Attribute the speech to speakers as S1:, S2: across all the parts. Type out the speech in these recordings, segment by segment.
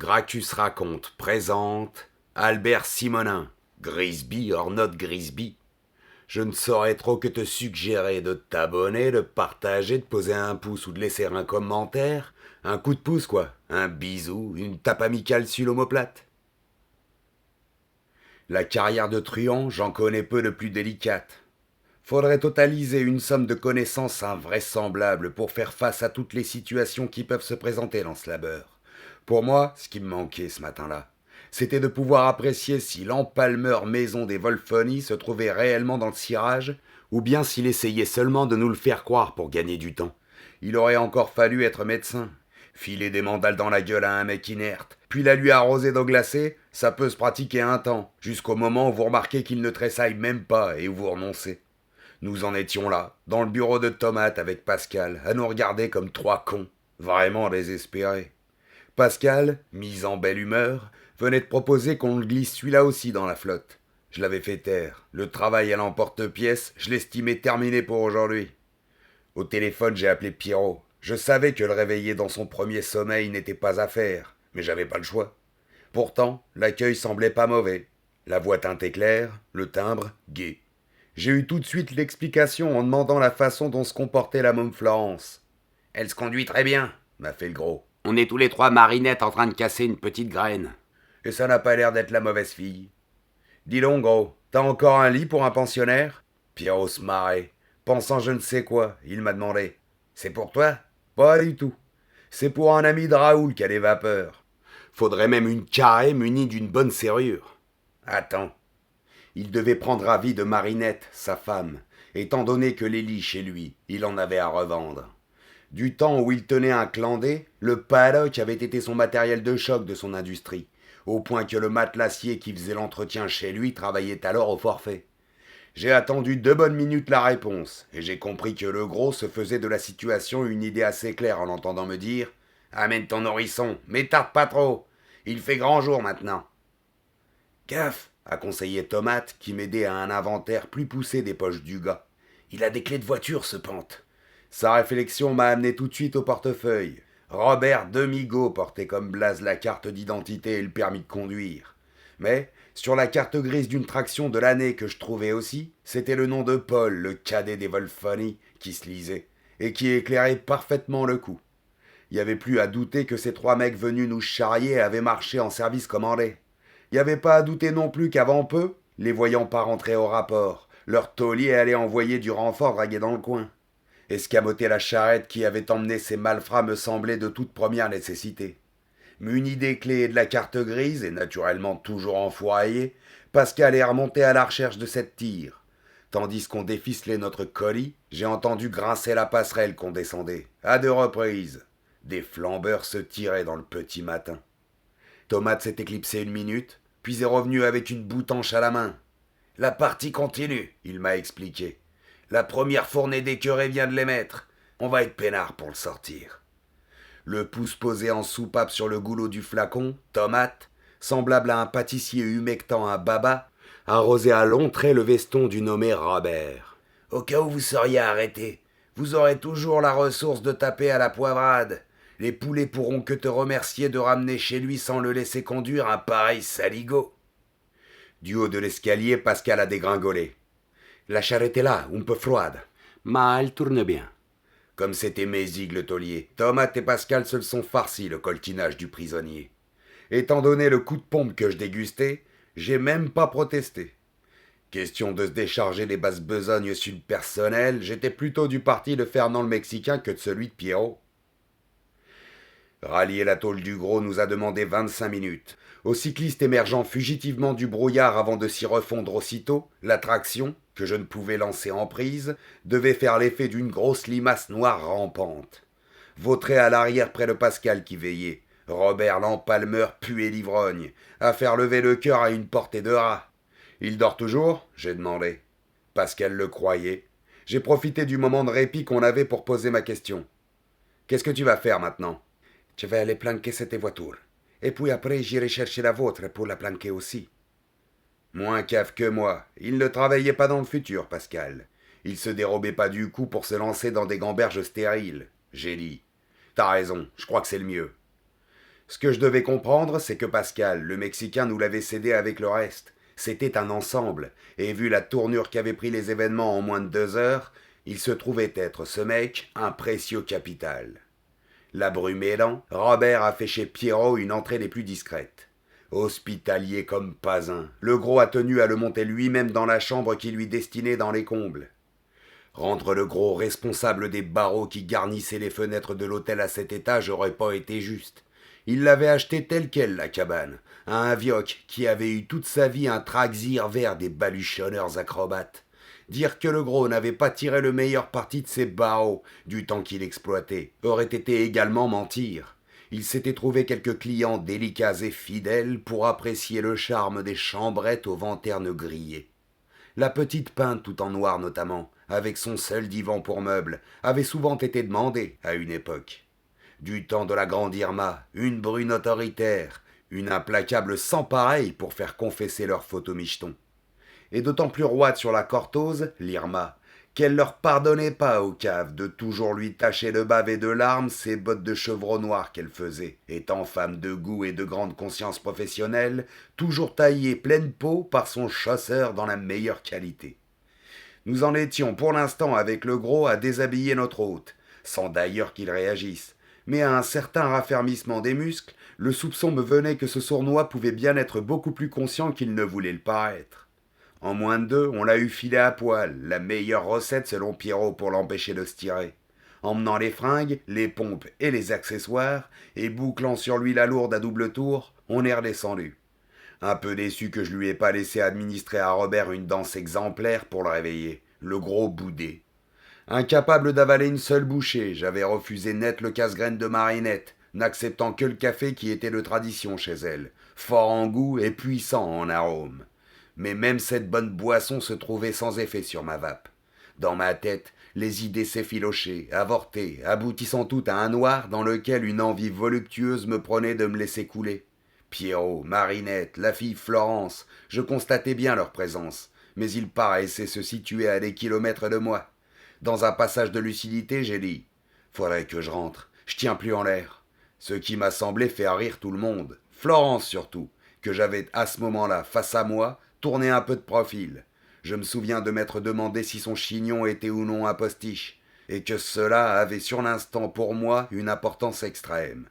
S1: Gracchus raconte présente Albert Simonin, Grisby or not Grisby. Je ne saurais trop que te suggérer de t'abonner, de partager, de poser un pouce ou de laisser un commentaire. Un coup de pouce, quoi. Un bisou, une tape amicale sur l'omoplate. La carrière de truand, j'en connais peu de plus délicate. Faudrait totaliser une somme de connaissances invraisemblables pour faire face à toutes les situations qui peuvent se présenter dans ce labeur. Pour moi, ce qui me manquait ce matin-là, c'était de pouvoir apprécier si l'empalmeur maison des Wolfoni se trouvait réellement dans le cirage, ou bien s'il essayait seulement de nous le faire croire pour gagner du temps. Il aurait encore fallu être médecin. Filer des mandales dans la gueule à un mec inerte, puis la lui arroser d'eau glacée, ça peut se pratiquer un temps, jusqu'au moment où vous remarquez qu'il ne tressaille même pas et où vous renoncez. Nous en étions là, dans le bureau de Tomate avec Pascal, à nous regarder comme trois cons, vraiment désespérés. Pascal, mis en belle humeur, venait de proposer qu'on le glisse celui-là aussi dans la flotte. Je l'avais fait taire. Le travail à l'emporte-pièce, je l'estimais terminé pour aujourd'hui. Au téléphone, j'ai appelé Pierrot. Je savais que le réveiller dans son premier sommeil n'était pas à faire, mais j'avais pas le choix. Pourtant, l'accueil semblait pas mauvais. La voix teintée claire, le timbre gai. J'ai eu tout de suite l'explication en demandant la façon dont se comportait la môme Florence. Elle se conduit très bien, m'a fait le gros. On est tous les trois marinettes en train de casser une petite graine. Et ça n'a pas l'air d'être la mauvaise fille. Dis donc, gros, t'as encore un lit pour un pensionnaire? Pierrot se marrait. Pensant je ne sais quoi, il m'a demandé. C'est pour toi? Pas du tout. C'est pour un ami de Raoul qui a des vapeurs. Faudrait même une carrée munie d'une bonne serrure. Attends. Il devait prendre avis de Marinette, sa femme, étant donné que les lits chez lui, il en avait à revendre. Du temps où il tenait un clandé, le paddock avait été son matériel de choc de son industrie, au point que le matelassier qui faisait l'entretien chez lui travaillait alors au forfait. J'ai attendu 2 bonnes minutes la réponse, et j'ai compris que le gros se faisait de la situation une idée assez claire en l'entendant me dire « Amène ton nourrisson, mais tarde pas trop, il fait grand jour maintenant. » Gaffe, a conseillé Tomate, qui m'aidait à un inventaire plus poussé des poches du gars. Il a des clés de voiture, ce pente. Sa réflexion m'a amené tout de suite au portefeuille. Robert Demigo portait comme blase la carte d'identité et le permis de conduire. Mais, sur la carte grise d'une traction de l'année que je trouvais aussi, c'était le nom de Paul, le cadet des Wolfoni, qui se lisait, et qui éclairait parfaitement le coup. Il n'y avait plus à douter que ces trois mecs venus nous charrier avaient marché en service commandé. Il n'y avait pas à douter non plus qu'avant peu, les voyant pas rentrer au rapport, leur taulier allait envoyer du renfort draguer dans le coin. Escamoter la charrette qui avait emmené ces malfrats me semblait de toute première nécessité. Muni des clés et de la carte grise, et naturellement toujours enfouraillé, Pascal est remonté à la recherche de cette tire. Tandis qu'on déficelait notre colis, j'ai entendu grincer la passerelle qu'on descendait, à 2 reprises. Des flambeurs se tiraient dans le petit matin. Tomate s'est éclipsé 1 minute, puis est revenu avec une boutanche à la main. La partie continue, il m'a expliqué. La première fournée d'écœurés vient de les mettre. On va être peinard pour le sortir. Le pouce posé en soupape sur le goulot du flacon, Tomate, semblable à un pâtissier humectant un baba, arrosait à longs traits le veston du nommé Robert. Au cas où vous seriez arrêté, vous aurez toujours la ressource de taper à la poivrade. Les poulets pourront que te remercier de ramener chez lui sans le laisser conduire un pareil saligo. Du haut de l'escalier, Pascal a dégringolé. La charrette est là, un peu froide. Mais elle tourne bien. Comme c'était Mézig le taulier, Tomate et Pascal se le sont farci le coltinage du prisonnier. Étant donné le coup de pompe que je dégustais, j'ai même pas protesté. Question de se décharger des basses besognes sur le personnel, j'étais plutôt du parti de Fernand le Mexicain que de celui de Pierrot. Rallier la tôle du gros nous a demandé 25 minutes. Aux cyclistes émergeant fugitivement du brouillard avant de s'y refondre aussitôt, l'attraction, que je ne pouvais lancer en prise, devait faire l'effet d'une grosse limace noire rampante. Vautré à l'arrière près de Pascal qui veillait, Robert l'empalmeur puait l'ivrogne, à faire lever le cœur à une portée de rat. Il dort toujours? J'ai demandé. Pascal le croyait. J'ai profité du moment de répit qu'on avait pour poser ma question. Qu'est-ce que tu vas faire maintenant? Je vais aller planquer cette voiture. Et puis après, j'irai chercher la vôtre pour la planquer aussi. Moins cave que moi. Il ne travaillait pas dans le futur, Pascal. Il se dérobait pas du coup pour se lancer dans des gamberges stériles. J'ai dit. T'as raison, je crois que c'est le mieux. Ce que je devais comprendre, c'est que Pascal, le Mexicain, nous l'avait cédé avec le reste. C'était un ensemble, et vu la tournure qu'avaient pris les événements en moins de 2 heures, il se trouvait être, ce mec, un précieux capital. La brume aidant, Robert a fait chez Pierrot une entrée des plus discrètes. Hospitalier comme pas un, le gros a tenu à le monter lui-même dans la chambre qui lui destinait dans les combles. Rendre le gros responsable des barreaux qui garnissaient les fenêtres de l'hôtel à cet étage aurait pas été juste. Il l'avait acheté telle quelle, la cabane, à un vioc qui avait eu toute sa vie un traxir vert des baluchonneurs acrobates. Dire que le gros n'avait pas tiré le meilleur parti de ses barreaux du temps qu'il exploitait aurait été également mentir. Il s'était trouvé quelques clients délicats et fidèles pour apprécier le charme des chambrettes aux lanternes grillées. La petite peinte tout en noir notamment, avec son seul divan pour meuble, avait souvent été demandée à une époque. Du temps de la grande Irma, une brune autoritaire, une implacable sans pareil pour faire confesser leur faute aux michetons. Et d'autant plus roide sur la cortose, l'Irma, qu'elle leur pardonnait pas aux caves de toujours lui tacher de bave et de larmes ses bottes de chevreau noir qu'elle faisait, étant femme de goût et de grande conscience professionnelle, toujours taillée pleine peau par son chasseur dans la meilleure qualité. Nous en étions pour l'instant avec le gros à déshabiller notre hôte, sans d'ailleurs qu'il réagisse, mais à un certain raffermissement des muscles, le soupçon me venait que ce sournois pouvait bien être beaucoup plus conscient qu'il ne voulait le paraître. En moins de 2, on l'a eu filé à poil, la meilleure recette selon Pierrot pour l'empêcher de se tirer. Emmenant les fringues, les pompes et les accessoires, et bouclant sur lui la lourde à double tour, on est redescendu. Un peu déçu que je lui ai pas laissé administrer à Robert une danse exemplaire pour le réveiller, le gros boudé. Incapable d'avaler une seule bouchée, j'avais refusé net le casse-graine de Marinette, n'acceptant que le café qui était de tradition chez elle, fort en goût et puissant en arôme. Mais même cette bonne boisson se trouvait sans effet sur ma vape. Dans ma tête, les idées s'effilochaient, avortaient, aboutissant toutes à un noir dans lequel une envie voluptueuse me prenait de me laisser couler. Pierrot, Marinette, la fille Florence, je constatais bien leur présence, mais ils paraissaient se situer à des kilomètres de moi. Dans un passage de lucidité, j'ai dit « Faudrait que je rentre, je tiens plus en l'air ». Ce qui m'a semblé faire rire tout le monde, Florence surtout, que j'avais à ce moment-là, face à moi, tourné un peu de profil. Je me souviens de m'être demandé si son chignon était ou non un postiche, et que cela avait sur l'instant pour moi une importance extrême.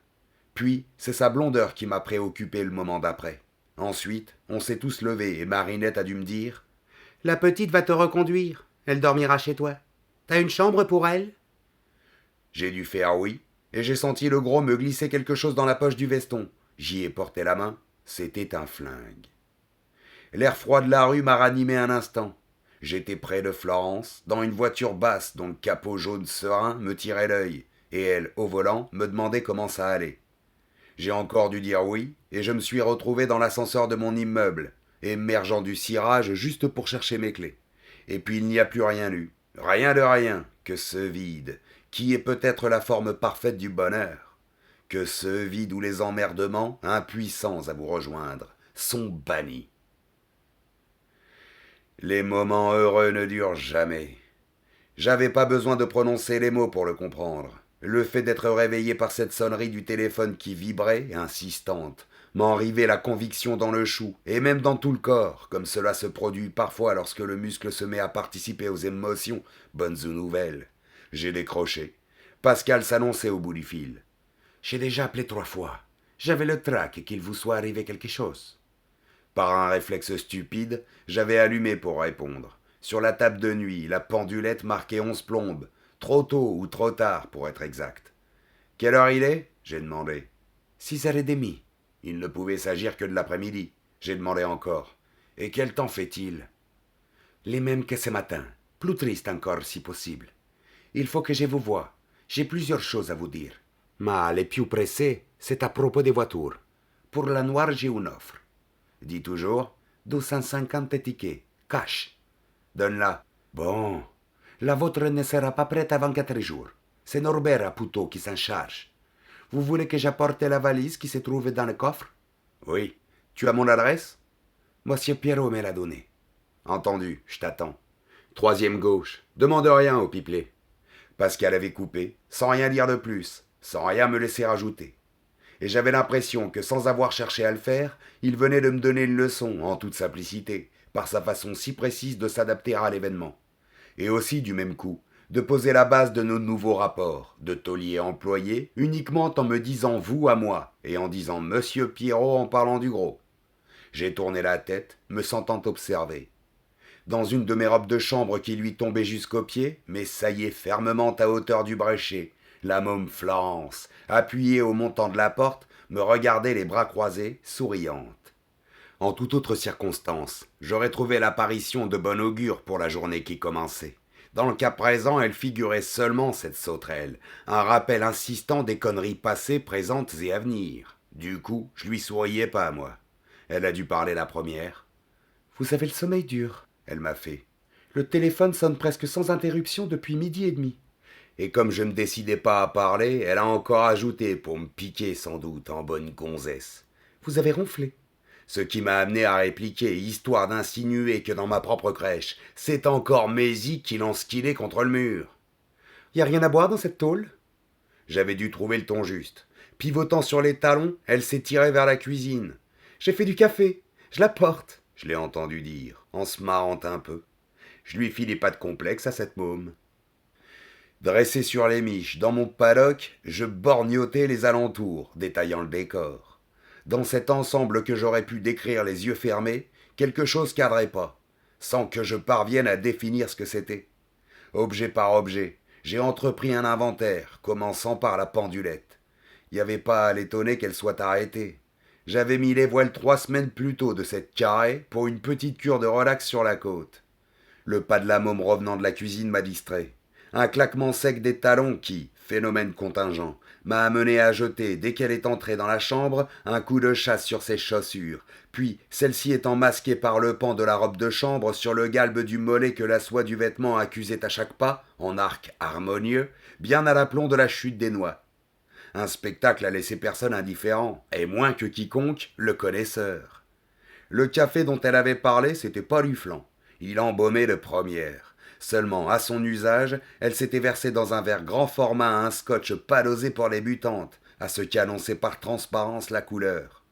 S1: Puis, c'est sa blondeur qui m'a préoccupé le moment d'après. Ensuite, on s'est tous levés et Marinette a dû me dire « La petite va te reconduire, elle dormira chez toi. T'as une chambre pour elle ?» J'ai dû faire oui, et j'ai senti le gros me glisser quelque chose dans la poche du veston. J'y ai porté la main, c'était un flingue. L'air froid de la rue m'a ranimé un instant. J'étais près de Florence, dans une voiture basse dont le capot jaune serein me tirait l'œil, et elle, au volant, me demandait comment ça allait. J'ai encore dû dire oui, et je me suis retrouvé dans l'ascenseur de mon immeuble, émergeant du cirage juste pour chercher mes clés. Et puis il n'y a plus rien eu, rien de rien, que ce vide, qui est peut-être la forme parfaite du bonheur. Que ce vide où les emmerdements, impuissants à vous rejoindre, sont bannis. Les moments heureux ne durent jamais. J'avais pas besoin de prononcer les mots pour le comprendre. Le fait d'être réveillé par cette sonnerie du téléphone qui vibrait, insistante, m'enrivait la conviction dans le chou, et même dans tout le corps, comme cela se produit parfois lorsque le muscle se met à participer aux émotions, bonnes ou nouvelles. J'ai décroché. Pascal s'annonçait au bout du fil. J'ai déjà appelé 3 fois. J'avais le trac qu'il vous soit arrivé quelque chose. Par un réflexe stupide, j'avais allumé pour répondre. Sur la table de nuit, la pendulette marquait 11 plombes. Trop tôt ou trop tard, pour être exact. Quelle heure il est ? J'ai demandé. 6h30. Il ne pouvait s'agir que de l'après-midi. J'ai demandé encore. Et quel temps fait-il ? Les mêmes que ce matin. Plus triste encore, si possible. Il faut que je vous voie. J'ai plusieurs choses à vous dire. Mais les plus pressées, c'est à propos des voitures. Pour la noire, j'ai une offre. Dis toujours 250 tickets, cash. Donne-la. Bon. La vôtre ne sera pas prête avant 4 jours. C'est Norbert Apoutot qui s'en charge. Vous voulez que j'apporte la valise qui se trouve dans le coffre ? Oui. Tu as mon adresse ? Monsieur Pierrot me l'a donnée. Entendu, je t'attends. Troisième gauche. Demande rien au pipelet. Pascal avait coupé, sans rien dire de plus, sans rien me laisser rajouter. Et j'avais l'impression que sans avoir cherché à le faire, il venait de me donner une leçon, en toute simplicité, par sa façon si précise de s'adapter à l'événement. Et aussi, du même coup, de poser la base de nos nouveaux rapports, de taulier-employé, uniquement en me disant vous à moi, et en disant Monsieur Pierrot en parlant du gros. J'ai tourné la tête, me sentant observé. Dans une de mes robes de chambre qui lui tombait jusqu'aux pieds, mais ça y est fermement à hauteur du bréchet, la môme Florence, appuyée au montant de la porte, me regardait les bras croisés, souriante. En toute autre circonstance, j'aurais trouvé l'apparition de bon augure pour la journée qui commençait. Dans le cas présent, elle figurait seulement, cette sauterelle, un rappel insistant des conneries passées, présentes et à venir. Du coup, je lui souriais pas, moi. Elle a dû parler la première. Vous avez le sommeil dur, elle m'a fait. Le téléphone sonne presque sans interruption depuis 12h30. Et comme je ne me décidais pas à parler, elle a encore ajouté, pour me piquer sans doute, en bonne gonzesse. Vous avez ronflé. Ce qui m'a amené à répliquer, histoire d'insinuer que dans ma propre crèche, c'est encore Mézy qui lance qu'il est contre le mur. Y a rien à boire dans cette tôle? J'avais dû trouver le ton juste. Pivotant sur les talons, elle s'est tirée vers la cuisine. J'ai fait du café, je la porte, je l'ai entendu dire, en se marrant un peu. Je lui filais pas de complexe à cette môme. Dressé sur les miches, dans mon paddock, je borgnotais les alentours, détaillant le décor. Dans cet ensemble que j'aurais pu décrire les yeux fermés, quelque chose cadrait pas, sans que je parvienne à définir ce que c'était. Objet par objet, j'ai entrepris un inventaire, commençant par la pendulette. Y avait pas à l'étonner qu'elle soit arrêtée. J'avais mis les voiles 3 semaines plus tôt de cette carrée pour une petite cure de relax sur la côte. Le pas de la môme revenant de la cuisine m'a distrait. Un claquement sec des talons qui, phénomène contingent, m'a amené à jeter, dès qu'elle est entrée dans la chambre, un coup de chasse sur ses chaussures, puis, celle-ci étant masquée par le pan de la robe de chambre sur le galbe du mollet que la soie du vêtement accusait à chaque pas, en arc harmonieux, bien à l'aplomb de la chute des noix. Un spectacle a laissé personne indifférent, et moins que quiconque, le connaisseur. Le café dont elle avait parlé, c'était pas du flan. Il embaumait de première. Seulement, à son usage, elle s'était versée dans un verre grand format à un scotch pas dosé pour les butantes, à ce qui annonçait par transparence la couleur.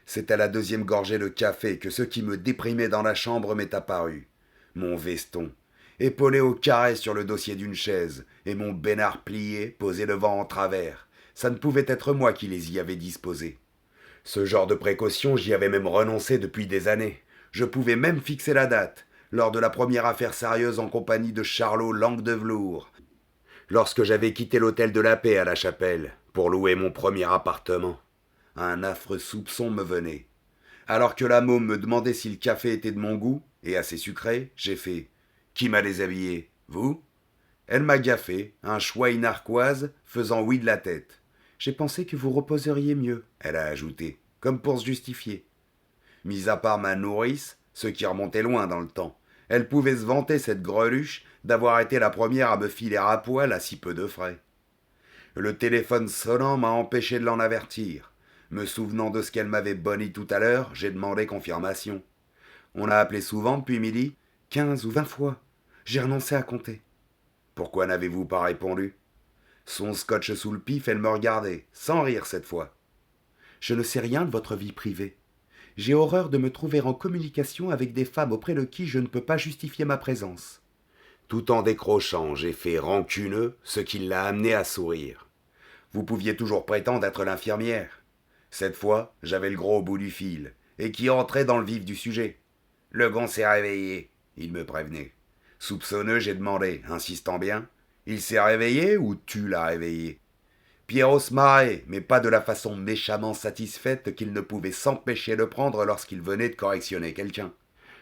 S1: C'est à la deuxième gorgée de café que ce qui me déprimait dans la chambre m'est apparu. Mon veston, épaulé au carré sur le dossier d'une chaise, et mon bénard plié, posé devant en travers. Ça ne pouvait être moi qui les y avais disposés. Ce genre de précaution, j'y avais même renoncé depuis des années. Je pouvais même fixer la date, lors de la première affaire sérieuse en compagnie de Charlot Langue de Velours, lorsque j'avais quitté l'hôtel de la Paix à la Chapelle, pour louer mon premier appartement. Un affreux soupçon me venait. Alors que la môme me demandait si le café était de mon goût, et assez sucré, j'ai fait « Qui m'a déshabillé? Vous ?» Elle m'a gaffé, un choix narquoise, faisant oui de la tête. J'ai pensé que vous reposeriez mieux, elle a ajouté, comme pour se justifier. Mis à part ma nourrice, ce qui remontait loin dans le temps, elle pouvait se vanter, cette greluche, d'avoir été la première à me filer à poil à si peu de frais. Le téléphone sonnant m'a empêché de l'en avertir. Me souvenant de ce qu'elle m'avait boni tout à l'heure, j'ai demandé confirmation. On a appelé souvent depuis midi? 15 ou 20 fois. J'ai renoncé à compter. Pourquoi n'avez-vous pas répondu? Son scotch sous le pif, elle me regardait, sans rire cette fois. Je ne sais rien de votre vie privée. J'ai horreur de me trouver en communication avec des femmes auprès de qui je ne peux pas justifier ma présence. Tout en décrochant, j'ai fait rancuneux, ce qui l'a amené à sourire. Vous pouviez toujours prétendre être l'infirmière. Cette fois, j'avais le gros au bout du fil, et qui entrait dans le vif du sujet. Le gon s'est réveillé, il me prévenait. Soupçonneux, j'ai demandé, insistant bien. Il s'est réveillé ou tu l'as réveillé? Pierrot se marrait, mais pas de la façon méchamment satisfaite qu'il ne pouvait s'empêcher de prendre lorsqu'il venait de correctionner quelqu'un.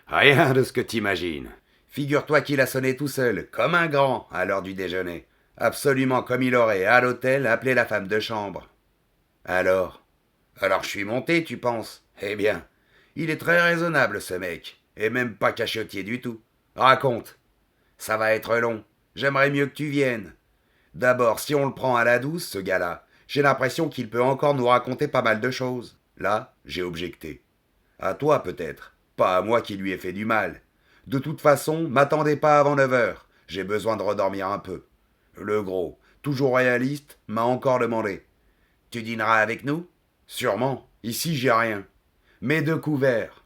S1: Rien de ce que t'imagines. Figure-toi qu'il a sonné tout seul, comme un grand, à l'heure du déjeuner. Absolument comme il aurait, à l'hôtel, appelé la femme de chambre. Alors je suis monté, tu penses? Eh bien, il est très raisonnable, ce mec, et même pas cachottier du tout. Raconte. Ça va être long. J'aimerais mieux que tu viennes. D'abord, si on le prend à la douce, ce gars-là, j'ai l'impression qu'il peut encore nous raconter pas mal de choses. Là, j'ai objecté. À toi, peut-être. Pas à moi qui lui ai fait du mal. De toute façon, m'attendez pas avant 9h. J'ai besoin de redormir un peu. Le gros, toujours réaliste, m'a encore demandé. Tu dîneras avec nous? Sûrement, ici j'ai rien. Mes deux couverts.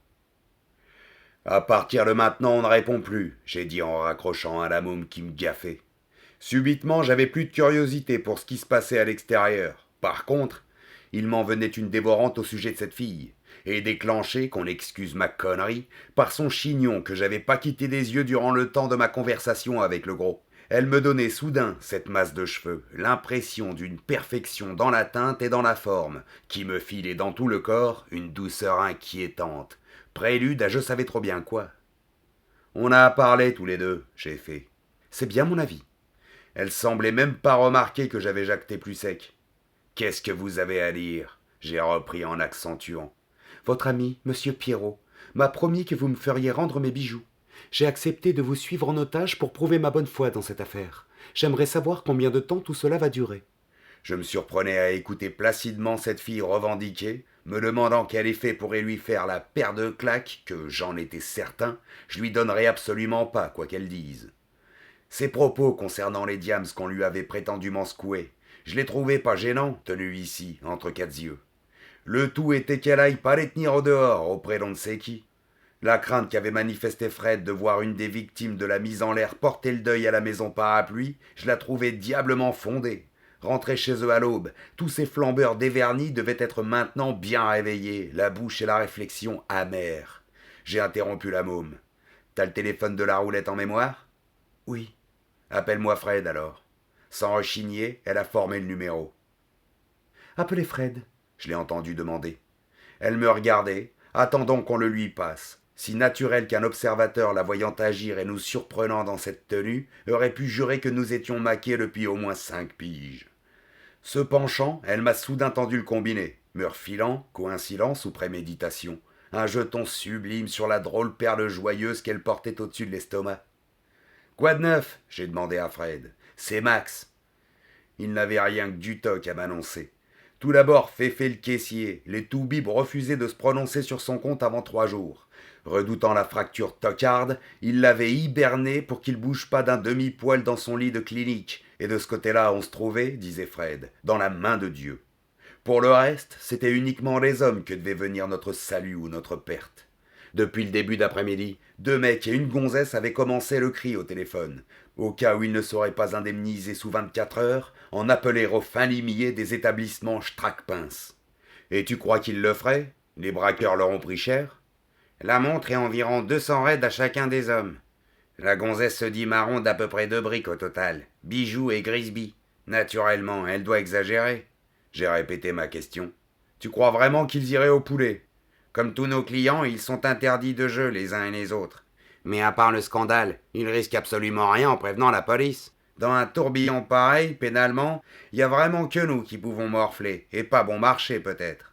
S1: À partir de maintenant, on ne répond plus, j'ai dit en raccrochant à la môme qui me gaffait. Subitement, j'avais plus de curiosité pour ce qui se passait à l'extérieur. Par contre, il m'en venait une dévorante au sujet de cette fille, et déclenchée, qu'on excuse ma connerie, par son chignon que j'avais pas quitté des yeux durant le temps de ma conversation avec le gros. Elle me donnait soudain, cette masse de cheveux, l'impression d'une perfection dans la teinte et dans la forme, qui me filait dans tout le corps une douceur inquiétante, prélude à je savais trop bien quoi. On a parlé tous les deux, j'ai fait. C'est bien mon avis. Elle semblait même pas remarquer que j'avais jacté plus sec. Qu'est-ce que vous avez à dire? J'ai repris en accentuant. Votre ami, monsieur Pierrot, m'a promis que vous me feriez rendre mes bijoux. J'ai accepté de vous suivre en otage pour prouver ma bonne foi dans cette affaire. J'aimerais savoir combien de temps tout cela va durer. Je me surprenais à écouter placidement cette fille revendiquer, me demandant quel effet pourrait lui faire la paire de claques que, j'en étais certain, je lui donnerais absolument pas, quoi qu'elle dise. Ses propos concernant les diams qu'on lui avait prétendument secoués, je les trouvais pas gênants, tenus ici, entre quatre yeux. Le tout était qu'elle aille pas les tenir au dehors, auprès d'on ne sait qui. La crainte qu'avait manifesté Fred de voir une des victimes de la mise en l'air porter le deuil à la maison parapluie, je la trouvais diablement fondée. Rentrés chez eux à l'aube, tous ces flambeurs dévernis devaient être maintenant bien réveillés, la bouche et la réflexion amères. J'ai interrompu la môme. T'as le téléphone de la roulette en mémoire? Oui. Appelle-moi Fred alors. Sans rechigner, elle a formé le numéro. Appelez Fred, je l'ai entendu demander. Elle me regardait, attendant qu'on le lui passe. Si naturel qu'un observateur la voyant agir et nous surprenant dans cette tenue aurait pu jurer que nous étions maqués depuis au moins 5 piges. Se penchant, elle m'a soudain tendu le combiné, me refilant, coïncidence ou préméditation, un jeton sublime sur la drôle perle joyeuse qu'elle portait au-dessus de l'estomac. Quoi de neuf? J'ai demandé à Fred. C'est Max. Il n'avait rien que du toc à m'annoncer. Tout d'abord, Féfé le caissier, les toubibs refusaient de se prononcer sur son compte avant 3 jours. Redoutant la fracture tocarde, il l'avait hiberné pour qu'il bouge pas d'un demi-poil dans son lit de clinique. Et de ce côté-là, on se trouvait, disait Fred, dans la main de Dieu. Pour le reste, c'était uniquement les hommes que devait venir notre salut ou notre perte. Depuis le début d'après-midi, 2 mecs et une gonzesse avaient commencé le cri au téléphone. Au cas où ils ne seraient pas indemnisés sous 24 heures, en appeler aux fins limiers des établissements Strackpince. Et tu crois qu'ils le feraient? Les braqueurs leur ont pris cher? La montre est environ 200 raids à chacun des hommes. La gonzesse se dit marron d'à peu près 2 briques au total. Bijoux et Grisby. Naturellement, elle doit exagérer. J'ai répété ma question. Tu crois vraiment qu'ils iraient au poulet? Comme tous nos clients, ils sont interdits de jeu les uns et les autres. Mais à part le scandale, ils risquent absolument rien en prévenant la police. Dans un tourbillon pareil, pénalement, il y a vraiment que nous qui pouvons morfler, et pas bon marché peut-être.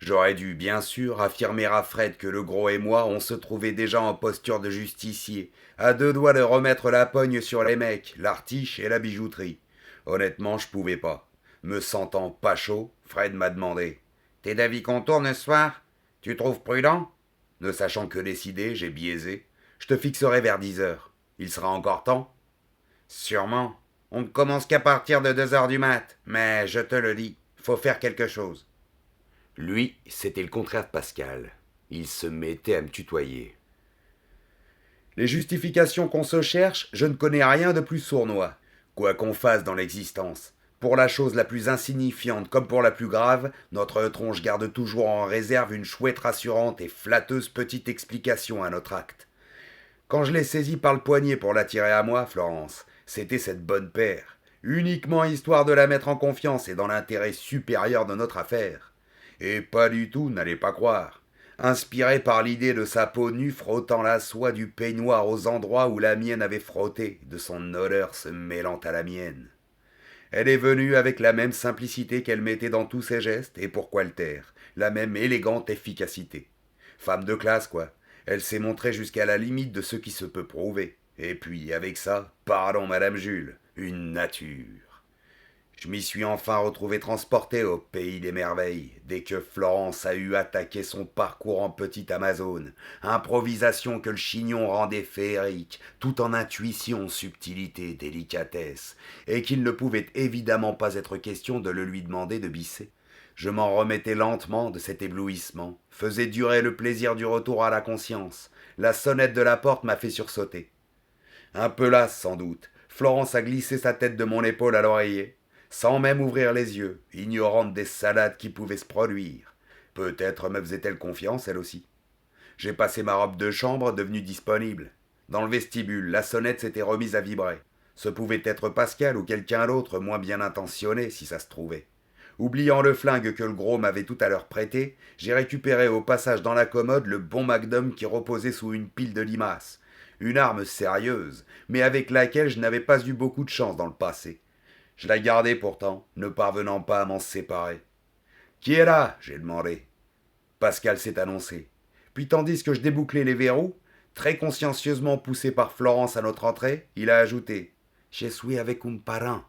S1: J'aurais dû, bien sûr, affirmer à Fred que le gros et moi, on se trouvait déjà en posture de justicier, à 2 doigts de remettre la pogne sur les mecs, l'artiche et la bijouterie. Honnêtement, je pouvais pas. Me sentant pas chaud, Fred m'a demandé: T'es d'avis qu'on tourne ce soir? Tu trouves prudent? Ne sachant que décider, j'ai biaisé. Je te fixerai vers 10 heures. Il sera encore temps? Sûrement. On ne commence qu'à partir de 2 heures du mat. Mais je te le dis, faut faire quelque chose. Lui, c'était le contraire de Pascal. Il se mettait à me tutoyer. Les justifications qu'on se cherche, je ne connais rien de plus sournois. Quoi qu'on fasse dans l'existence, pour la chose la plus insignifiante comme pour la plus grave, notre tronche garde toujours en réserve une chouette rassurante et flatteuse petite explication à notre acte. Quand je l'ai saisie par le poignet pour l'attirer à moi, Florence, c'était cette bonne paire, uniquement histoire de la mettre en confiance et dans l'intérêt supérieur de notre affaire. Et pas du tout, n'allez pas croire. Inspiré par l'idée de sa peau nue frottant la soie du peignoir aux endroits où la mienne avait frotté, de son odeur se mêlant à la mienne. Elle est venue avec la même simplicité qu'elle mettait dans tous ses gestes, et pourquoi le taire, la même élégante efficacité. Femme de classe, quoi. Elle s'est montrée jusqu'à la limite de ce qui se peut prouver. Et puis, avec ça, pardon, Madame Jules, une nature. Je m'y suis enfin retrouvé transporté au pays des merveilles, dès que Florence a eu attaqué son parcours en petite Amazone, improvisation que le chignon rendait féerique, tout en intuition, subtilité, délicatesse, et qu'il ne pouvait évidemment pas être question de le lui demander de bisser. Je m'en remettais lentement de cet éblouissement, faisais durer le plaisir du retour à la conscience. La sonnette de la porte m'a fait sursauter. Un peu lasse sans doute, Florence a glissé sa tête de mon épaule à l'oreiller, sans même ouvrir les yeux, ignorante des salades qui pouvaient se produire. Peut-être me faisait-elle confiance, elle aussi. J'ai passé ma robe de chambre, devenue disponible. Dans le vestibule, la sonnette s'était remise à vibrer. Ce pouvait être Pascal ou quelqu'un d'autre, moins bien intentionné, si ça se trouvait. Oubliant le flingue que le gros m'avait tout à l'heure prêté, j'ai récupéré au passage dans la commode le bon Magnum qui reposait sous une pile de limaces. Une arme sérieuse, mais avec laquelle je n'avais pas eu beaucoup de chance dans le passé. Je la gardais pourtant, ne parvenant pas à m'en séparer. Qui est là j'ai demandé. Pascal s'est annoncé. Puis tandis que je débouclais les verrous, très consciencieusement poussé par Florence à notre entrée, il a ajouté « Je suis avec un parent ».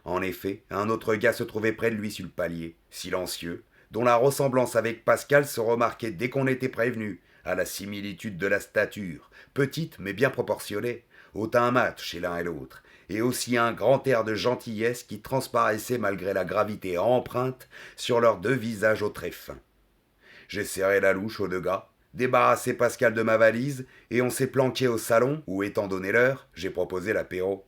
S1: En effet, un autre gars se trouvait près de lui sur le palier, silencieux, dont la ressemblance avec Pascal se remarquait dès qu'on était prévenu, à la similitude de la stature, petite mais bien proportionnée, au teint mat chez l'un et l'autre, et aussi un grand air de gentillesse qui transparaissait malgré la gravité empreinte sur leurs deux visages aux traits fins. J'ai serré la louche aux deux gars, débarrassé Pascal de ma valise, et on s'est planqué au salon où, étant donné l'heure, j'ai proposé l'apéro.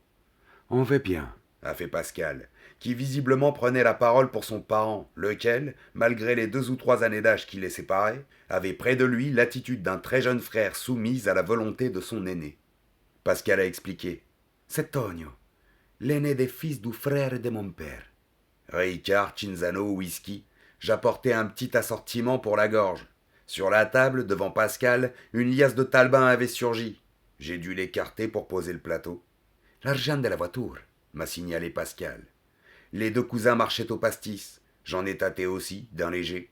S1: On veut bien, a fait Pascal, qui visiblement prenait la parole pour son parent, lequel, malgré les 2 ou 3 années d'âge qui les séparaient, avait près de lui l'attitude d'un très jeune frère soumis à la volonté de son aîné. Pascal a expliqué. C'est Tonio, l'aîné des fils du frère de mon père. Ricard, Cinzano, whisky. J'apportais un petit assortiment pour la gorge. Sur la table, devant Pascal, une liasse de talbin avait surgi. J'ai dû l'écarter pour poser le plateau. L'argent de la voiture, m'a signalé Pascal. Les 2 cousins marchaient au pastis. J'en ai tâté aussi, d'un léger.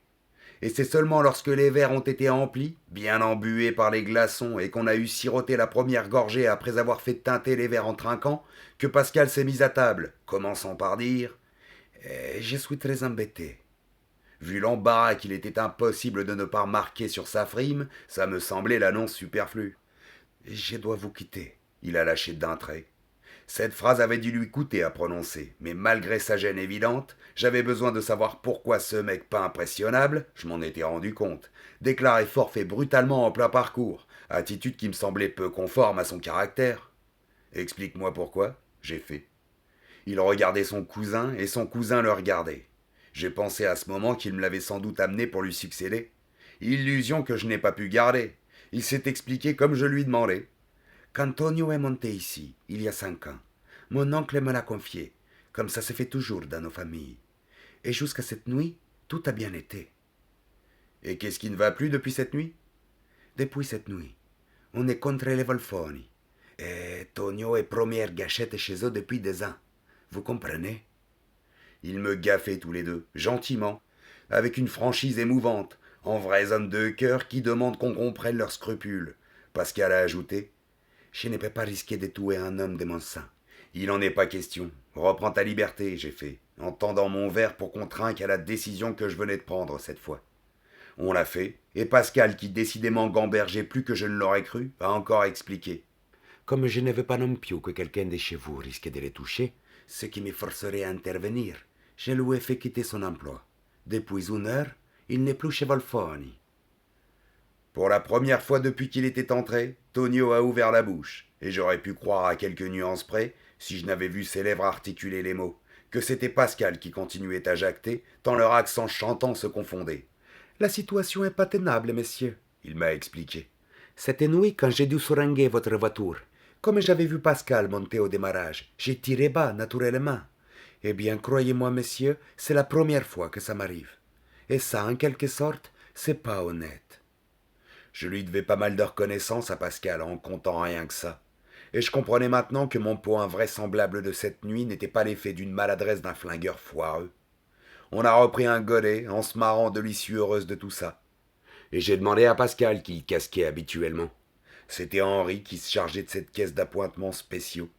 S1: Et c'est seulement lorsque les verres ont été emplis, bien embués par les glaçons, et qu'on a eu siroté la première gorgée après avoir fait teinter les verres en trinquant, que Pascal s'est mis à table, commençant par dire Je suis très embêté. Vu l'embarras qu'il était impossible de ne pas remarquer sur sa frime, ça me semblait l'annonce superflue. Je dois vous quitter, il a lâché d'un trait. Cette phrase avait dû lui coûter à prononcer, mais malgré sa gêne évidente, j'avais besoin de savoir pourquoi ce mec pas impressionnable, je m'en étais rendu compte, déclarait forfait brutalement en plein parcours, attitude qui me semblait peu conforme à son caractère. Explique-moi pourquoi, j'ai fait. Il regardait son cousin et son cousin le regardait. J'ai pensé à ce moment qu'il me l'avait sans doute amené pour lui succéder. Illusion que je n'ai pas pu garder. Il s'est expliqué comme je lui demandais. Quand Tonio est monté ici, il y a 5 ans, mon oncle me l'a confié, comme ça se fait toujours dans nos familles. Et jusqu'à cette nuit, tout a bien été. Et qu'est-ce qui ne va plus depuis cette nuit? Depuis cette nuit, on est contre les Volfoni. Et Tonio est première gâchette chez eux depuis des ans. Vous comprenez? Ils me gaffaient tous les deux, gentiment, avec une franchise émouvante, en vrais hommes de cœur qui demandent qu'on comprenne leurs scrupules. Pascal a ajouté. Je ne peux pas risquer de tuer un homme de mon sang. Il n'en est pas question. Reprends ta liberté, j'ai fait, en tendant mon verre pour qu'on trinque à la décision que je venais de prendre cette fois. On l'a fait, et Pascal, qui décidément gambergeait plus que je ne l'aurais cru, a encore expliqué. Comme je ne veux pas non plus que quelqu'un de chez vous risque de les toucher, ce qui me forcerait à intervenir, je lui ai fait quitter son emploi. Depuis 1 heure, il n'est plus chez Volfoni. Pour la première fois depuis qu'il était entré, Tonio a ouvert la bouche, et j'aurais pu croire à quelques nuances près, si je n'avais vu ses lèvres articuler les mots, que c'était Pascal qui continuait à jacter, tant leur accent chantant se confondait. La situation est pas tenable, messieurs, il m'a expliqué. Cette nuit, quand j'ai dû seringuer votre voiture, comme j'avais vu Pascal monter au démarrage, j'ai tiré bas, naturellement. Eh bien, croyez-moi, messieurs, c'est la première fois que ça m'arrive. Et ça, en quelque sorte, c'est pas honnête. Je lui devais pas mal de reconnaissance à Pascal en comptant rien que ça. Et je comprenais maintenant que mon pot invraisemblable de cette nuit n'était pas l'effet d'une maladresse d'un flingueur foireux. On a repris un godet en se marrant de l'issue heureuse de tout ça. Et j'ai demandé à Pascal qui y casquait habituellement. C'était Henri qui se chargeait de cette caisse d'appointements spéciaux.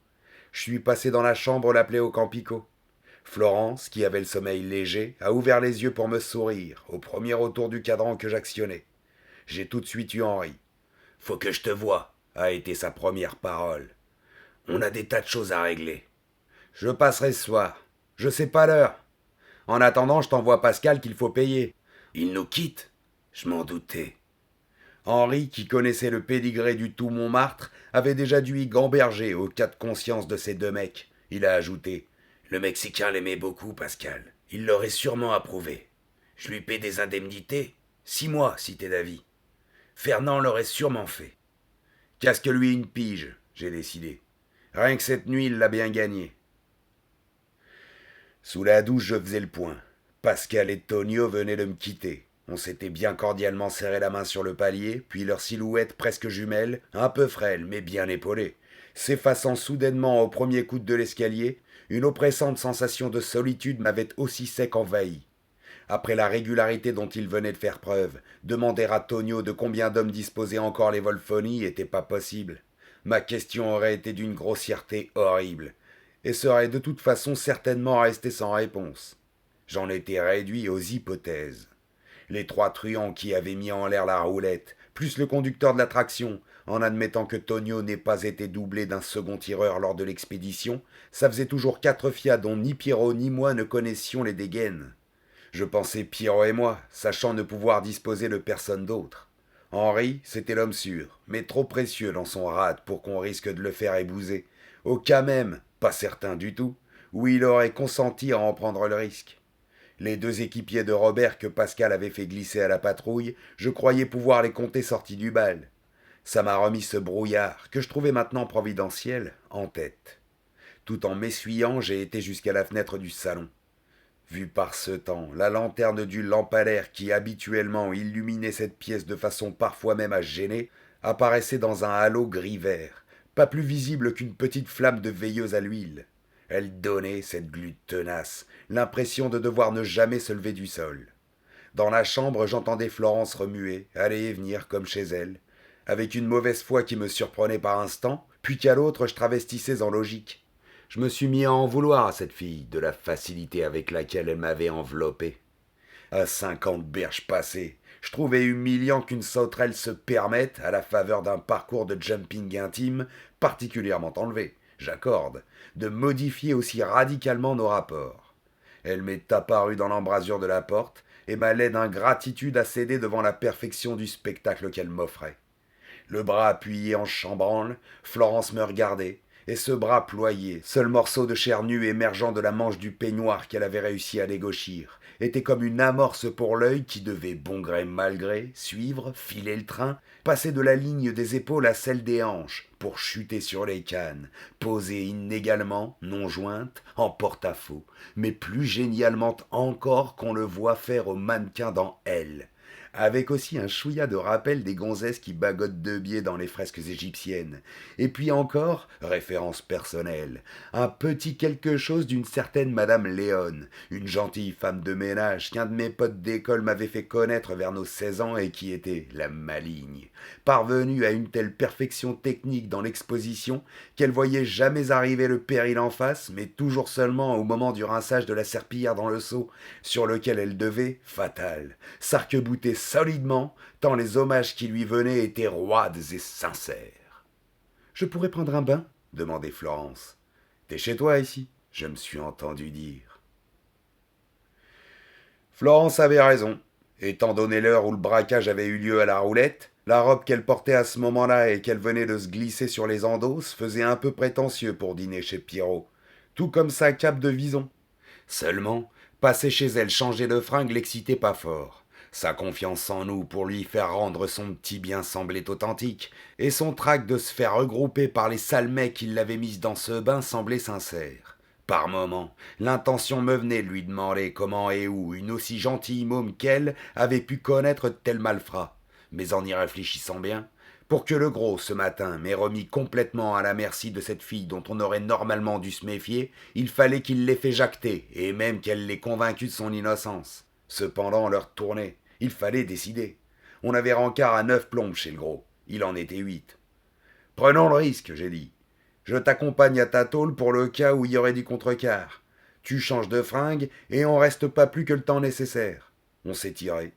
S1: Je suis passé dans la chambre l'appeler au Campico. Florence, qui avait le sommeil léger, a ouvert les yeux pour me sourire au premier retour du cadran que j'actionnais. J'ai tout de suite eu Henri. Faut que je te voie, a été sa première parole. On a des tas de choses à régler. Je passerai ce soir. Je sais pas l'heure. En attendant, je t'envoie Pascal qu'il faut payer. Il nous quitte. Je m'en doutais. Henri, qui connaissait le pédigré du tout Montmartre, avait déjà dû y gamberger au cas de conscience de ces deux mecs. Il a ajouté: Le Mexicain l'aimait beaucoup, Pascal. Il l'aurait sûrement approuvé. Je lui paie des indemnités. 6 mois, si t'es d'avis. Fernand l'aurait sûrement fait. Casque-lui une pige, j'ai décidé. Rien que cette nuit, il l'a bien gagné. Sous la douche, je faisais le point. Pascal et Tonio venaient de me quitter. On s'était bien cordialement serré la main sur le palier, puis leurs silhouettes presque jumelles, un peu frêles mais bien épaulées, s'effaçant soudainement au premier coup de l'escalier, une oppressante sensation de solitude m'avait aussi sec envahi. Après la régularité dont il venait de faire preuve, demander à Tonio de combien d'hommes disposaient encore les Volfoni était pas possible. Ma question aurait été d'une grossièreté horrible, et serait de toute façon certainement restée sans réponse. J'en étais réduit aux hypothèses. Les 3 truands qui avaient mis en l'air la roulette, plus le conducteur de l'attraction, en admettant que Tonio n'ait pas été doublé d'un second tireur lors de l'expédition, ça faisait toujours 4 fiats dont ni Pierrot ni moi ne connaissions les dégaines. Je pensais Pierrot et moi, sachant ne pouvoir disposer de personne d'autre. Henri, c'était l'homme sûr, mais trop précieux dans son rade pour qu'on risque de le faire ébouser. Au cas même, pas certain du tout, où il aurait consenti à en prendre le risque. Les 2 équipiers de Robert que Pascal avait fait glisser à la patrouille, je croyais pouvoir les compter sortis du bal. Ça m'a remis ce brouillard, que je trouvais maintenant providentiel, en tête. Tout en m'essuyant, j'ai été jusqu'à la fenêtre du salon. Vu par ce temps, la lanterne du lampadaire qui habituellement illuminait cette pièce de façon parfois même à gêner, apparaissait dans un halo gris-vert, pas plus visible qu'une petite flamme de veilleuse à l'huile. Elle donnait, cette glu tenace, l'impression de devoir ne jamais se lever du sol. Dans la chambre, j'entendais Florence remuer, aller et venir comme chez elle, avec une mauvaise foi qui me surprenait par instant, puis qu'à l'autre je travestissais en logique. Je me suis mis à en vouloir à cette fille, de la facilité avec laquelle elle m'avait enveloppé. À 50 berges passées, je trouvais humiliant qu'une sauterelle se permette, à la faveur d'un parcours de jumping intime, particulièrement enlevé, j'accorde, de modifier aussi radicalement nos rapports. Elle m'est apparue dans l'embrasure de la porte, et ma laide ingratitude a cédé devant la perfection du spectacle qu'elle m'offrait. Le bras appuyé en chambranle, Florence me regardait, et ce bras ployé, seul morceau de chair nue émergeant de la manche du peignoir qu'elle avait réussi à dégauchir, était comme une amorce pour l'œil qui devait, bon gré mal gré, suivre, filer le train, passer de la ligne des épaules à celle des hanches, pour chuter sur les cannes, posées inégalement, non jointes, en porte-à-faux, mais plus génialement encore qu'on le voit faire au mannequin dans Elle, avec aussi un chouïa de rappel des gonzesses qui bagotent de biais dans les fresques égyptiennes, et puis encore, référence personnelle, un petit quelque chose d'une certaine Madame Léon, une gentille femme de ménage qu'un de mes potes d'école m'avait fait connaître vers nos 16 ans et qui était la maligne, parvenue à une telle perfection technique dans l'exposition qu'elle voyait jamais arriver le péril en face, mais toujours seulement au moment du rinçage de la serpillière dans le seau, sur lequel elle devait, fatal, s'arc-bouter solidement, tant les hommages qui lui venaient étaient roides et sincères. Je pourrais prendre un bain demandait Florence. T'es chez toi ici je me suis entendu dire. Florence avait raison. Étant donné l'heure où le braquage avait eu lieu à la roulette, la robe qu'elle portait à ce moment-là et qu'elle venait de se glisser sur les endosses faisait un peu prétentieux pour dîner chez Pierrot, tout comme sa cape de vison. Seulement, passer chez elle changer de fringue l'excitait pas fort. Sa confiance en nous pour lui faire rendre son petit bien semblait authentique, et son trac de se faire regrouper par les sales mecs qui l'avaient mise dans ce bain semblait sincère. Par moments, l'intention me venait de lui demander comment et où une aussi gentille môme qu'elle avait pu connaître de tels malfrats. Mais en y réfléchissant bien, pour que le gros, ce matin, m'ait remis complètement à la merci de cette fille dont on aurait normalement dû se méfier, il fallait qu'il l'ait fait jacter, et même qu'elle l'ait convaincu de son innocence. Cependant, l'heure tournait. Il fallait décider. On avait rencard à 9 plombes chez le gros. Il en était 8. Prenons le risque, j'ai dit. Je t'accompagne à ta tôle pour le cas où il y aurait du contrequart. Tu changes de fringue et on reste pas plus que le temps nécessaire. On s'est tiré.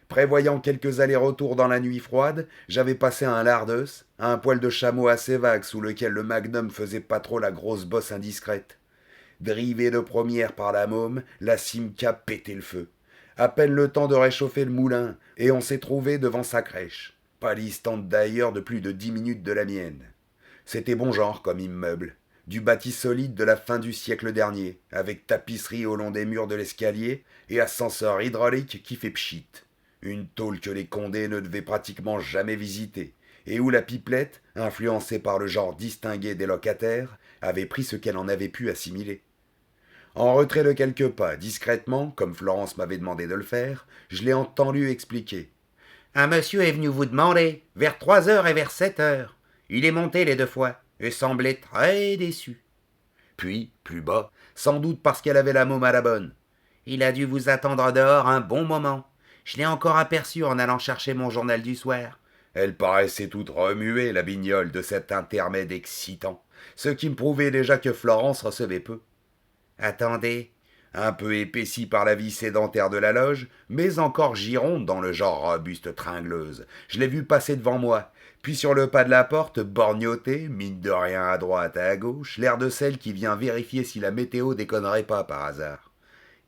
S1: Prévoyant quelques allers-retours dans la nuit froide, j'avais passé un lardeus, un poil de chameau assez vague sous lequel le magnum faisait pas trop la grosse bosse indiscrète. Drivée de première par la môme, la Simca pétait le feu. À peine le temps de réchauffer le moulin, et on s'est trouvé devant sa crèche, pas distante d'ailleurs de plus de 10 minutes de la mienne. C'était bon genre comme immeuble, du bâti solide de la fin du siècle dernier, avec tapisserie au long des murs de l'escalier et ascenseur hydraulique qui fait pchit. Une tôle que les Condés ne devaient pratiquement jamais visiter, et où la pipelette, influencée par le genre distingué des locataires, avait pris ce qu'elle en avait pu assimiler. En retrait de quelques pas, discrètement, comme Florence m'avait demandé de le faire, je l'ai entendu expliquer. Un monsieur est venu vous demander, vers 3 heures et vers 7 heures. Il est monté les 2 fois, et semblait très déçu. Puis, plus bas, sans doute parce qu'elle avait la môme à la bonne. Il a dû vous attendre dehors un bon moment. Je l'ai encore aperçu en allant chercher mon journal du soir. Elle paraissait toute remuée, la bignole, de cet intermède excitant, ce qui me prouvait déjà que Florence recevait peu. Attendez, un peu épaissie par la vie sédentaire de la loge, mais encore gironde dans le genre robuste tringleuse. Je l'ai vue passer devant moi, puis sur le pas de la porte, borgnotée, mine de rien à droite à gauche, l'air de celle qui vient vérifier si la météo déconnerait pas par hasard.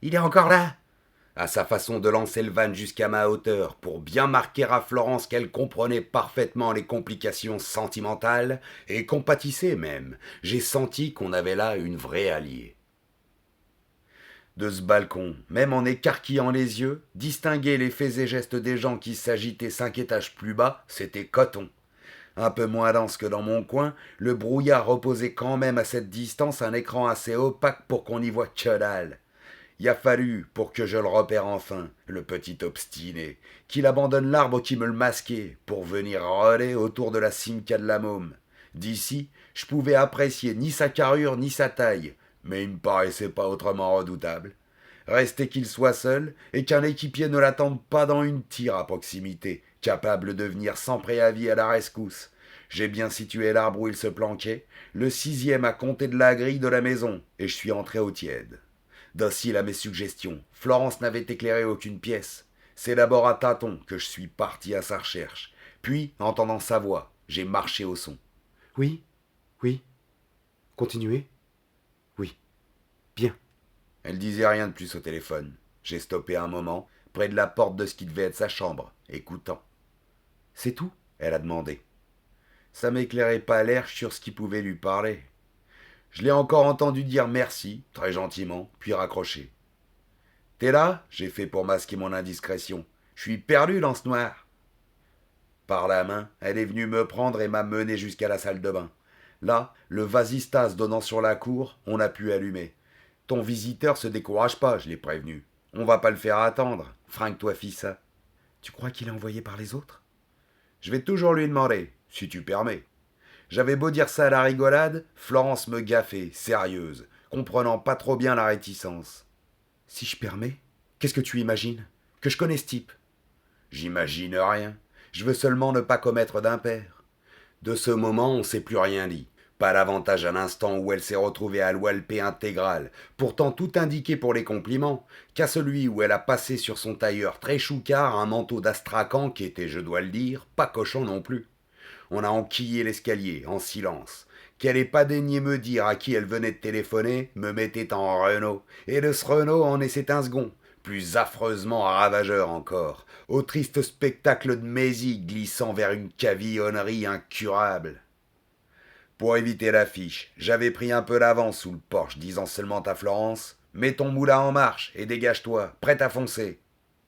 S1: Il est encore là, à sa façon de lancer le van jusqu'à ma hauteur, pour bien marquer à Florence qu'elle comprenait parfaitement les complications sentimentales, et compatissait même. J'ai senti qu'on avait là une vraie alliée. De ce balcon, même en écarquillant les yeux, distinguer les faits et gestes des gens qui s'agitaient 5 étages plus bas, c'était coton. Un peu moins dense que dans mon coin, le brouillard reposait quand même à cette distance un écran assez opaque pour qu'on n'y voie que dalle. Il a fallu, pour que je le repère enfin, le petit obstiné, qu'il abandonne l'arbre qui me le masquait, pour venir rôler autour de la Simca de la môme. D'ici, je pouvais apprécier ni sa carrure ni sa taille, mais il me paraissait pas autrement redoutable. Restait qu'il soit seul, et qu'un équipier ne l'attende pas dans une tire à proximité, capable de venir sans préavis à la rescousse. J'ai bien situé l'arbre où il se planquait, le 6e à compter de la grille de la maison, et je suis entré au tiède. Docile à mes suggestions, Florence n'avait éclairé aucune pièce. C'est d'abord à tâtons que je suis parti à sa recherche. Puis, entendant sa voix, j'ai marché au son.
S2: Oui, oui. Continuez. Oui. Bien.
S1: Elle disait rien de plus au téléphone. J'ai stoppé un moment, près de la porte de ce qui devait être sa chambre, écoutant.
S2: C'est tout?
S1: Elle a demandé. Ça m'éclairait pas l'air sur ce qui pouvait lui parler. Je l'ai encore entendu dire merci, très gentiment, puis raccrocher. T'es là? J'ai fait pour masquer mon indiscrétion. Je suis perdu dans ce noir. Par la main, elle est venue me prendre et m'a mené jusqu'à la salle de bain. Là, le vasistas donnant sur la cour, on a pu allumer. Ton visiteur se décourage pas, je l'ai prévenu. On va pas le faire attendre. Fringue-toi, fissa.
S2: Tu crois qu'il est envoyé par les autres?
S1: Je vais toujours lui demander, si tu permets. J'avais beau dire ça à la rigolade, Florence me gaffait, sérieuse, comprenant pas trop bien la réticence.
S2: Si je permets, qu'est-ce que tu imagines? Que je connais ce type?
S1: J'imagine rien. Je veux seulement ne pas commettre d'impair. De ce moment, on s'est plus rien dit. Pas davantage à l'instant où elle s'est retrouvée à l'oualpé intégral, pourtant tout indiqué pour les compliments, qu'à celui où elle a passé sur son tailleur très choucard un manteau d'astrakhan qui était, je dois le dire, pas cochon non plus. On a enquillé l'escalier, en silence. Qu'elle ait pas daigné me dire à qui elle venait de téléphoner, me mettait en Renault, et de ce Renault en est un second, plus affreusement ravageur encore, au triste spectacle de Mésie glissant vers une cavillonnerie incurable. Pour éviter l'affiche, j'avais pris un peu d'avance sous le porche, disant seulement à Florence « Mets ton moulin en marche et dégage-toi, prête à foncer !»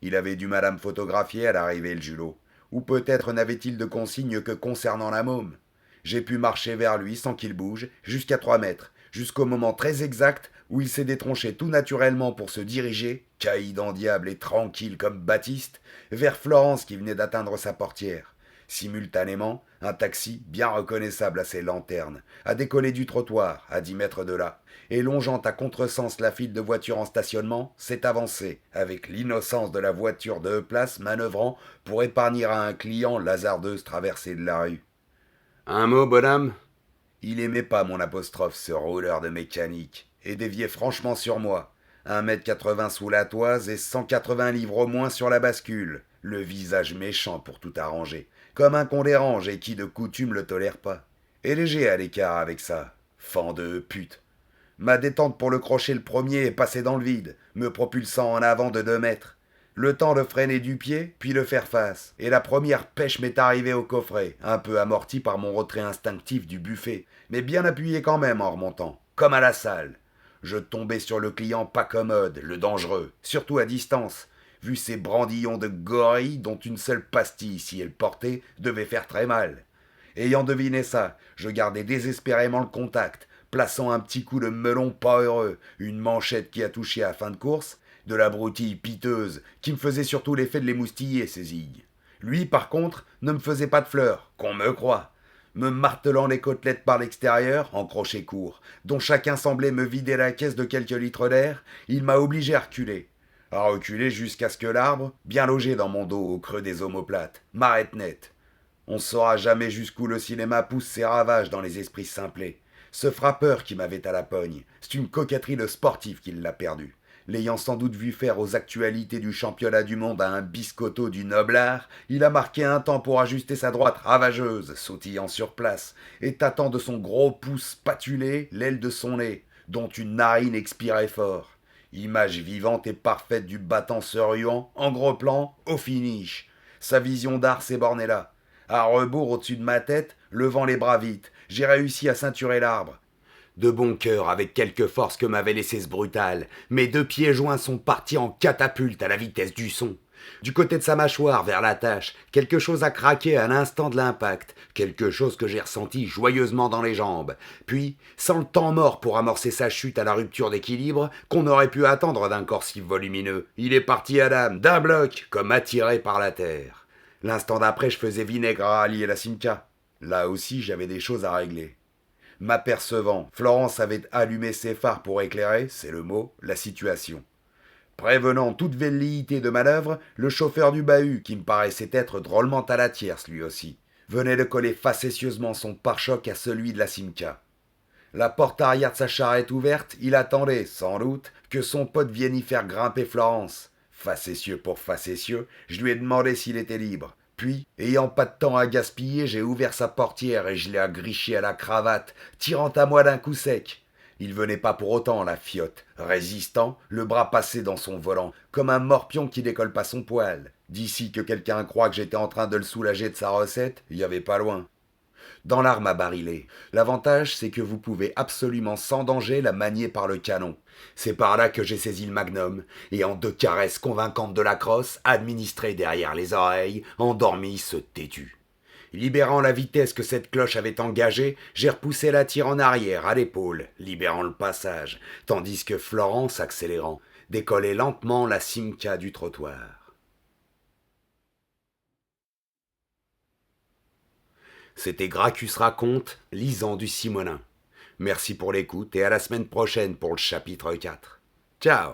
S1: Il avait du mal à me photographier à l'arrivée, le julot. Ou peut-être n'avait-il de consigne que concernant la môme. J'ai pu marcher vers lui sans qu'il bouge, jusqu'à 3 mètres, jusqu'au moment très exact où il s'est détronché tout naturellement pour se diriger, caïd en diable et tranquille comme Baptiste, vers Florence qui venait d'atteindre sa portière. Simultanément, un taxi, bien reconnaissable à ses lanternes, a décollé du trottoir, à 10 mètres de là, et longeant à contresens la file de voitures en stationnement, s'est avancé, avec l'innocence de la voiture de place manœuvrant pour épargner à un client l'hasardeuse traversée de la rue. Un mot, bonhomme? Il aimait pas mon apostrophe, ce rouleur de mécanique, et déviait franchement sur moi. 1,80 m sous la toise et 180 livres au moins sur la bascule, le visage méchant pour tout arranger, comme un qu'on dérange et qui de coutume le tolère pas. Et léger à l'écart avec ça, fan de pute. Ma détente pour le crochet le premier est passée dans le vide, me propulsant en avant de 2 mètres. Le temps de freiner du pied, puis de faire face. Et la première pêche m'est arrivée au coffret, un peu amorti par mon retrait instinctif du buffet, mais bien appuyé quand même en remontant, comme à la salle. Je tombais sur le client pas commode, le dangereux, surtout à distance, vu ces brandillons de gorille dont une seule pastille, si elle portait, devait faire très mal. Ayant deviné ça, je gardais désespérément le contact, plaçant un petit coup de melon pas heureux, une manchette qui a touché à fin de course, de la broutille piteuse, qui me faisait surtout l'effet de l'émoustiller, ces zigues. Lui, par contre, ne me faisait pas de fleurs, qu'on me croit, me martelant les côtelettes par l'extérieur, en crochet court, dont chacun semblait me vider la caisse de quelques litres d'air, il m'a obligé à reculer jusqu'à ce que l'arbre, bien logé dans mon dos au creux des omoplates, m'arrête net. On ne saura jamais jusqu'où le cinéma pousse ses ravages dans les esprits simplés. Ce frappeur qui m'avait à la pogne, c'est une coquetterie de sportif qui l'a perdu. L'ayant sans doute vu faire aux actualités du championnat du monde à un biscotto du noble art, il a marqué un temps pour ajuster sa droite ravageuse, sautillant sur place, et tâtant de son gros pouce spatulé l'aile de son nez, dont une narine expirait fort. Image vivante et parfaite du battant se ruant, en gros plan, au finish. Sa vision d'art s'est bornée là. À rebours au-dessus de ma tête, levant les bras vite, j'ai réussi à ceinturer l'arbre. De bon cœur, avec quelque force que m'avait laissé ce brutal, mes 2 pieds joints sont partis en catapulte à la vitesse du son. Du côté de sa mâchoire, vers la tâche, quelque chose a craqué à l'instant de l'impact, quelque chose que j'ai ressenti joyeusement dans les jambes. Puis, sans le temps mort pour amorcer sa chute à la rupture d'équilibre qu'on aurait pu attendre d'un corps si volumineux, il est parti à l'âme, d'un bloc, comme attiré par la terre. L'instant d'après, je faisais vinaigre à rallier la Simca. Là aussi, j'avais des choses à régler. M'apercevant, Florence avait allumé ses phares pour éclairer, c'est le mot, la situation. Prévenant toute velléité de manœuvre, le chauffeur du bahut, qui me paraissait être drôlement à la tierce lui aussi, venait de coller facétieusement son pare-choc à celui de la Simca. La porte arrière de sa charrette ouverte, il attendait, sans doute, que son pote vienne y faire grimper Florence. Facétieux pour facétieux, je lui ai demandé s'il était libre. Puis, ayant pas de temps à gaspiller, j'ai ouvert sa portière et je l'ai agriché à la cravate, tirant à moi d'un coup sec. Il venait pas pour autant, la fiotte, résistant, le bras passé dans son volant, comme un morpion qui décolle pas son poil. D'ici que quelqu'un croit que j'étais en train de le soulager de sa recette, il y avait pas loin. Dans l'arme à barillet. L'avantage, c'est que vous pouvez absolument sans danger la manier par le canon. C'est par là que j'ai saisi le magnum, et en 2 caresses convaincantes de la crosse, administrées derrière les oreilles, endormi ce têtu. Libérant la vitesse que cette cloche avait engagée, j'ai repoussé la tire en arrière, à l'épaule, libérant le passage, tandis que Florence, accélérant, décollait lentement la Simca du trottoir. C'était Gracchus raconte, lisant du Simonin. Merci pour l'écoute et à la semaine prochaine pour le chapitre 4. Ciao!